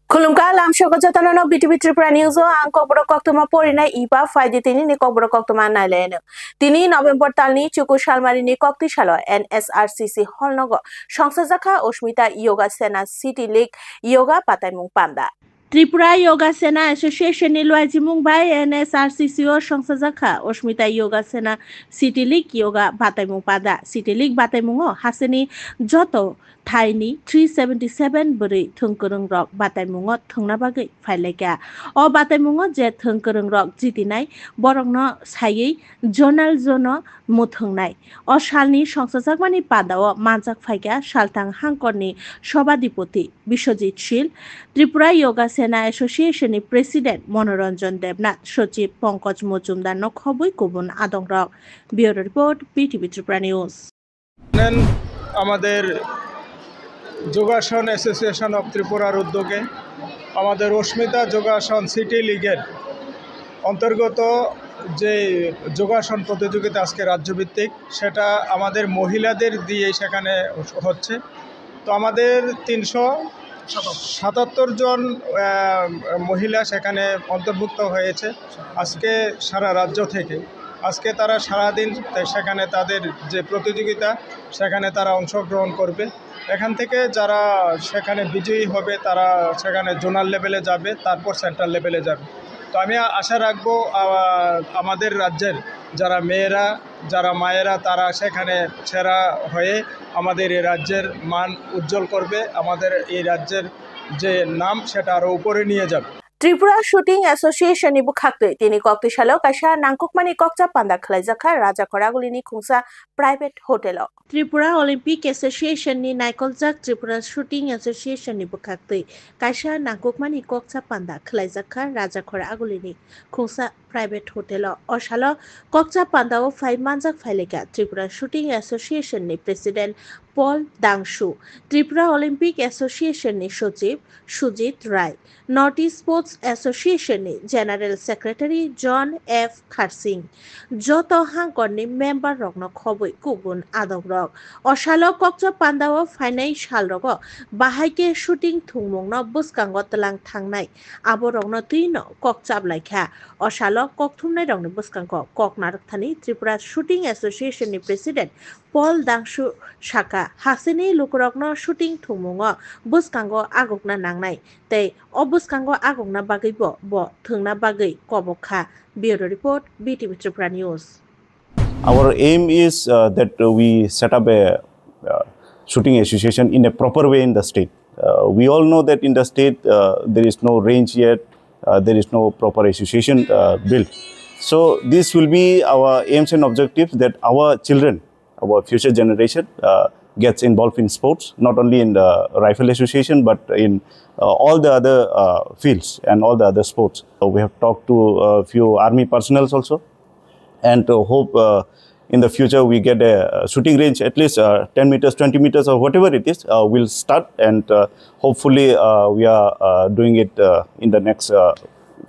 Kulumka lam shogo jatano BTV Tripura News ang kobro koktuma porina iba faide tini ni kobro koktuma naileno. Tini November talni chuku shalmari ni kokti shalo NSRCC holnogo songsajaka Osmita Yoga Sena City League Yoga Pataimung Panda. Tripura Yoga Sena Association ni Luaji Mumbai NSRCC o songsajaka Osmita Yoga Sena City League Yoga Pataimung Panda. City League Pataimung haseni joto Thaini 377 buri thungkurung rok bataimungo thungna bagui phaileka o bataimungo je thungkurung rok jitinai borokno sayei zonal zono muthungnai o salni songsajagmani padao manjak phaika saltang hangkorni sabadipoti Biswajit Shil Tripura Yoga Sena Association ni President Monoranjan Debnath Sochiv Pankaj Mojumdar no khobui kubun adong rok Bureau Report BTV Tripura News আমাদের যোগাসন association of ত্রিপুরার উদ্যোগে আমাদের অস্মিতা যোগাসন city লিগের অন্তর্গত যে যোগাসন প্রতিযোগিতা আজকে রাজ্যভিত্তিক সেটা আমাদের মহিলাদের দিয়ে সেখানে হচ্ছে তো আমাদের 377 জন মহিলা সেখানে অন্তর্ভুক্ত হয়েছে আজকে সারা রাজ্য থেকে আজকে তারা সারাদিন সেখানে তাদের যে প্রতিযোগিতা সেখানে তারা অংশগ্রহণ করবে এখান থেকে যারা সেখানে বিজয়ী হবে তারা সেখানে জোনাল লেভেলে যাবে তারপর সেন্ট্রাল লেভেলে যাবে তো আমি আশা রাখবো আমাদের রাজ্যের যারা মেয়েরা যারা মায়েরা তারা সেখানে সেরা হয়ে আমাদের এই রাজ্যের মান উজ্জ্বল করবে আমাদের এই রাজ্যের যে নাম সেটা আরো উপরে নিয়ে যাবে Tripura Shooting Association ni bukhakte tini kokti shalo kaisa nangkukmani kokcha panda khlaijaka raja koragulini khungsa private hotel Tripura Olympic Association ni naikoljak Tripura Shooting Association ni bukhakte kaisa nangkukmani kokcha panda khlaijaka raja koragulini khungsa private hotel o shalo kokcha panda o 5 manjak phaileka Tripura Shooting Association ni president Paul Dangshu Tripura Olympic Association ni Sochiv Sujit Rai Northeast Sports Association ni General Secretary John F. Kharsing joto hangkorni member rokno khobui kubun adok rok osalo kokcha pandao phainai sal rogo bahaike shooting thungmungno buskango tlang thangnai abo rokno tuino kokchap laikha osalo kokthumnai rokni buskango koknarak thani Tripura Shooting Association ni President Paul Dangshu Shaka hasini lukurokno shooting thungmungo buskango agokna nangnai tei obuskango agokna bagui bo thungna bagui kobokha Bureau Report BTV Tripura News. Our aim is that we set up a shooting association in a proper way in the state. We all know that in the state there is no range yet, there is no proper association built. So this will be our aims and objectives that our children, our future generation gets involved in sports, not only in the Rifle Association, but in all the other fields and all the other sports. We have talked to a few army personnel also, and hope in the future we get a shooting range, at least 10 meters, 20 meters, or whatever it is, we'll start, and hopefully we are doing it in the next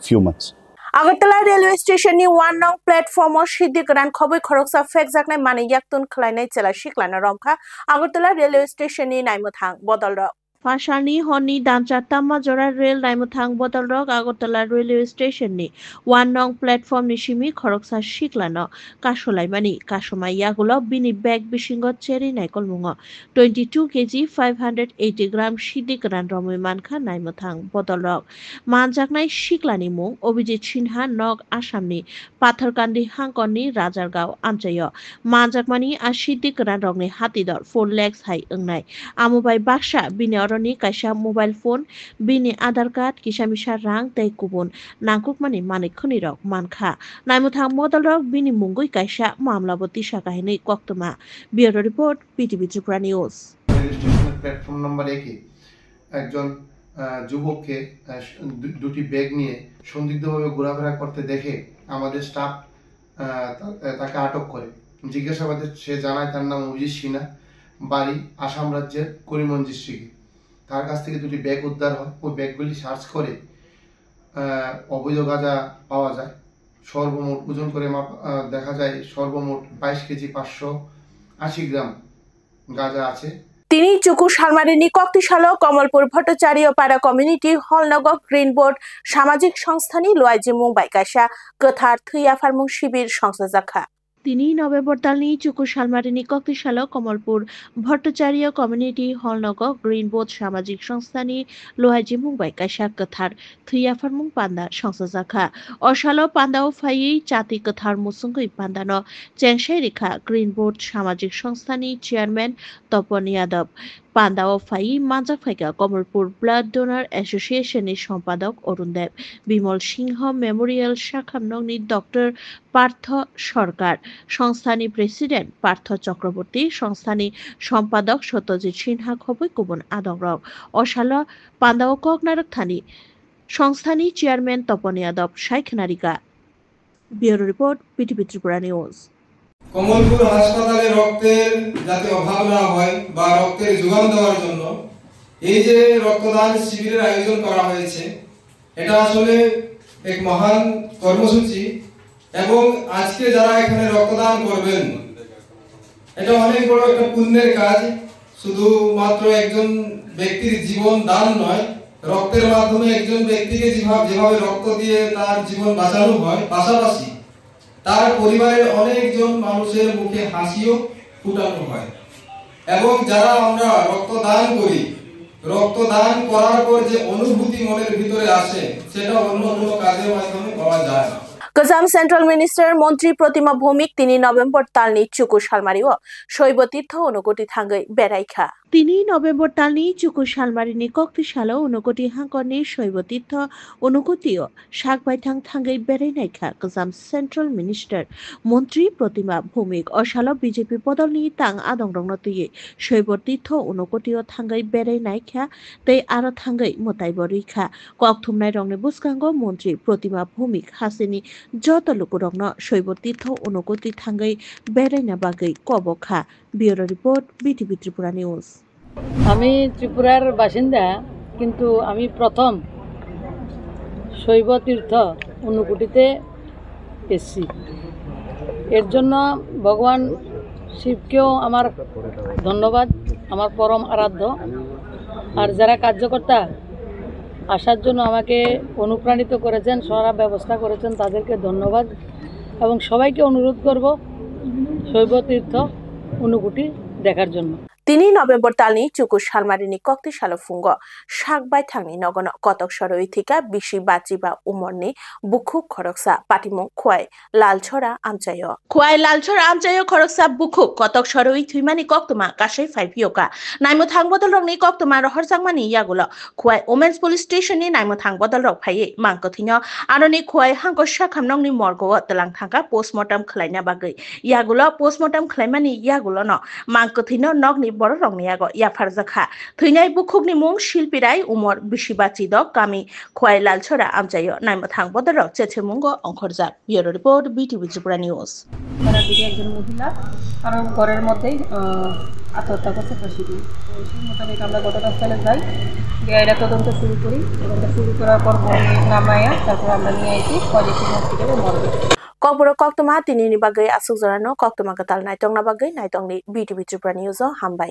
few months. Agartala railway station ni 1 nong platform o sidikran khoboi khoroksa fekjaknai mani yaktun khlainai chela shiklana romkha Agartala railway station ni naimuthang bodol rok Fashani Honi Dancha Tamajora Rail Naimuthang Bodol Rok Agartala Railway Station ni 1 nong platform ni shimi khoroksa shiklano kasolaimani kasomaiyagulo bini bag bishingo cheri naikolmungo 22 kg 580 gram sidikran romoi mankha naimuthang bodol rok manjaknai shiklani mung Obijit Sinha Nog Assamni Patharkandi hangkoni Rajargao Amchayo manjakmani a sidikran rokni hatidor 4 lakhs hai ongnai amubai baksha bini ni kaisa mobile phone bini Aadhaar card kisamisa rang tei kubun nangkukmani manik khoni rok mankha naimuthang model rok bini mungui kaisa mamlabo tisa kahini koktuma Bureau Report BTV Tripura News platform number 1 একজন যুবককে দুটি bag নিয়ে সন্দিগ্ধভাবে ঘোরাফেরা করতে দেখে আমাদের staff তাকে আটক করে জিজ্ঞাসাবাদে সে জানায় তার নাম অভিজিৎ সিনহা বাড়ি আসাম রাজ্যের করিমগঞ্জ ডিস্ট্রিক্টে তার কাছ থেকে দুটি ব্যাগ উদ্ধার হয় ওই ব্যাগগুলি সার্চ করে অবৈধ গাঁজা পাওয়া যায় সর্বমোট ওজন করে দেখা যায় সর্বমোট 22 কেজি 500 80 গ্রাম গাঁজা আছে। তিনি চুকু শালমারিনী কক্তিশাল কমলপুর ভট্টাচার্য পাড়া কমিউনিটি হলনগর গ্রিন বোর্ড সামাজিক সংস্থানি লয়াইজি মুম্বাই কাইসা गोथार थै आफारमुं शिबिर संसाजाखा তিনি নভেম্বর তালনি চুকু শালমারিনী কক্তিশাল কমলপুর ভট্টাচার্য কমিউনিটি হলনগর গ্রিন বোর্ড সামাজিক সংস্থানি লহাইজি মুম্বাই কাইসা गोथार थै आफारमुं पान्दा संसाजाखा अशालो पान्दाव फायै चाति गोथार मुसुंगै पान्दानो चेंगसाइ रेखा ग्रिन बोर्ड सामाजिक संस्थानि चेयरमैन तपन यादव पान्दाव फाई मांजा फाइका कमलपुर ब्लाड डोनार एसोसिएशननि सम्पादक अरुण देव बिमल सिंह मेमोरियल शाखामनंनि डॉक्टर पार्थ सरकार संस्थानि प्रेसिडेंट पार्थ चक्रवर्ती संस्थानि सम्पादक सत्यजित सिन्हा खबै गुबुन आदंरक अशालो पान्दाव ककनारक थानि संस्थानि चेयरमैन तपन यादव साइखनारिका bureau report PTV Tripura news Kamalpur হাসপাতালে রক্তের যাতে অভাব না হয় বা রক্তের যোগান দেওয়ার জন্য এই যে রক্তদান শিবিরের আয়োজন করা হয়েছে এটা আসলে এক মহান কর্মসূচি এবং আজকে যারা এখানে রক্তদান করবেন এটা অনেক বড় একটা পুণ্যের কাজ শুধু মাত্র একজন ব্যক্তির জীবন দান নয় রক্তের মাধ্যমে একজন ব্যক্তিকে যেভাবে রক্ত দিয়ে তার জীবন বাঁচানো হয় পাশাপাশি তার পরিবারের অনেকজন মানুষের মুখে হাসিও ফুটানো হয় এবং যারা আমরা রক্তদান করি রক্তদান করার পর যে অনুভূতি মনের ভিতরে আসে সেটা অন্য কোনো কাজের মাধ্যমে পাওয়া যায় না गोजाम सेंट्रल मिनिस्टर मंत्री प्रतिमा भौमिक তিনি নভেম্বর তালনি চুকু শালমারিও শৈব তীর্থ অনুকটি থাঙ্গৈ বেড়াইখা তিনি নভেম্বর তালনি চুকু শালমারিনি কক্তিশাল অনুকটি হাঙ্করনি শৈব তীর্থ অনুকটিও শাকবাইথাং থাঙ্গৈ বেড়াইনাইখা गोजाम सेंट्रल मिनिस्टर मंत्री प्रतिमा भौमिक अशाल बीजेपी पदलनि तां आदंरंनो तुयै शैब तीर्थ अनुकटिओ थांगै बेरायनायखा तै आरो थांगै मोताइबरिखा कक्थुमनाय रंनि बुसकांगो मंत्री प्रतिमा भौमिक हासिनि যত লোকরংন শৈব তীর্থ অনুকতি থাঙ্গৈ বেড়াইনা বাগৈ কবখা bureau report BTV Tripura news আমি ত্রিপুরার বাসিন্দা কিন্তু আমি প্রথম শৈব তীর্থ অনুকুটিতে এসেছি এর জন্য ভগবান শিবকেও আমার ধন্যবাদ আমার পরম আরাধ্য আর যারা কার্যকর্তা আসার জন্য আমাকে অনুপ্রাণিত করেছেন সারা ব্যবস্থা করেছেন তাদেরকে ধন্যবাদ এবং সবাইকে অনুরোধ করব শৈব তীর্থ অনুকুটি দেখার জন্য তিনি নভেম্বর তালনি চুকু শালমারিনি কক্তিশাল ফুঙ্গ শাকবাই থাংনি নগন কতক সরই থিকা বিশি বাচিবা উমরনি বুখু খরকসা পাটিমং খোয়াই লালছড়া আমচায় খোয়াই লালছড়া আমচায় খরকসা বুখু কতক সরই থুইমানি কক্তমা কাশাই ফাইপিয়কা নাইমো থাংবদল রংনি কক্তমা রহরজাংমানি ইয়াগুলো খোয়াই ওমেন্স পুলিশ স্টেশননি নাইমো থাংবদল রক ফাইয়ে মাংকথিন আরনি খোয়াই হাঙ্ক শাখামনংনি মর্গও তলাং থাঙ্কা পোস্টমর্টম খলাইনা বাগৈ ইয়াগুলো পোস্টমর্টম খলাইমানি ইয়াগুলো ন মাংকথিন নগনি বড় রংনিয়াগো ইয়াফারজাখা থৈনাই বুখুকনি মুং শিল্পীরাই উমর বিশিবাচিদ কামি খোয়াই লালছড়া আমচায় নাইমো থাংবদল রক চেছে মুঙ্গ অঙ্করজাক bureau report BTV Tripura news তারা দুটি একজন মহিলা কারণ ঘরের মধ্যেই আত্মহত্যা করতে ফাঁসি দিই সেই মোতাবেক আমরা ঘটনাস্থলে যাই গিয়ে এটা তদন্ত শুরু করি তদন্ত শুরু করার পর নামাইয়া তারপর আমরা নিয়ে আসি পজিটিভ হসপিটালে মর্গে কবর কক্তমা তিনি নিবাগৈ আসুক জরানো কক্তমা কাতাল নাইতং নাবাগৈ নাইতংনি বিটিভি ত্রিপুরা নিউজ হামবাই